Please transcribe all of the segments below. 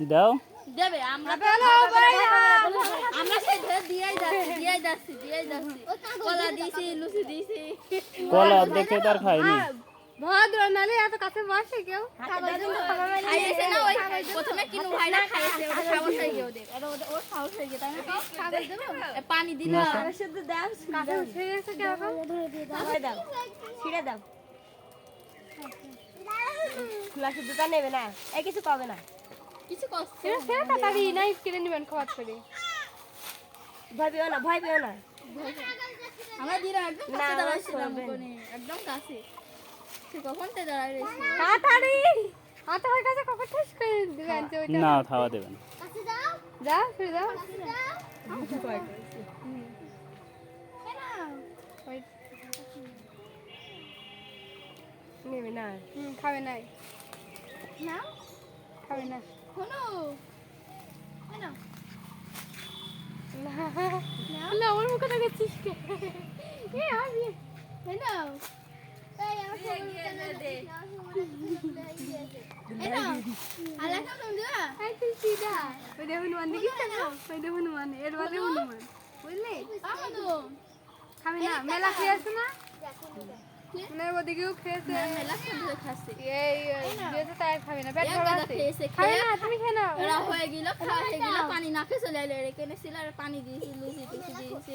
দাও দেবে আমরা আমরা সেই ধরে দিয়েই যাচ্ছি কলা দিয়েছি লুচি দিয়েছি কলা দেখে তার খাইনি ভদ্র নালে এত কাছে বসে কেউ খাইয়েছে না ওই প্রথমে কিনু ভাইরা খাইয়েছে ওটা সাহস হয়ে গিয়ে ওদের আর ওর সাহস হয়ে গিয়ে তাই না খাবার দেবে পানি দিলাম শুদ্ধ দাও কাছে উঠে গেছে কেউ দাও ছিড়ে দাও খোলা শুদ্ধটা নেবে না এই কিছু পাবে না কিছু কষ্ট সে তাড়াতাড়ি নাইফ কিনে নেবেন খাবার করে ভয় পেও না আমরা দিলাম একদম কাছে দাঁড়াইছিলাম ওখানে একদম কাছে সে কখন তে দাঁড়াই রয়েছে তাড়াতাড়ি হাতে হয়ে গেছে কখন ঠেস করে দিবে আনতে ওইটা না খাওয়া দেবে না কাছে যাও দাও ফিরে দাও নেবে না খাবে নাই না খাবে না শোনো না না আমার মুখে দেখাচ্ছিস কে এ আমি হ্যালো এই আমার আল্লাহ কেমন দিবা আই তুই সিধা ওই দেখো হনুমান দেখিস না ওই দেখো হনুমান এর বাদে হনুমান বুঝলি আমাদো খাবে না মেলা খেয়েছে না মানে ওদিকেও খেয়েছে মেলা খেয়ে খাচ্ছে এই যেতে তাই খাবে না পেট এক ভরা গাদা আছে খেয়েছে খাবে না তুমি খেয়ে নাও ওরা হয়ে গেল খাওয়া হয়ে গেল পানি না খেয়ে চলে এলো রেখে এনেছিল আর পানি দিয়েছি লুচি টুচি দিয়েছি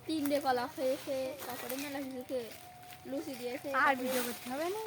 3 কলা খেয়েছে তারপরে মেলা কিছু খেয়ে লুচি দিয়েছে আর ভিডিও করতে হবে না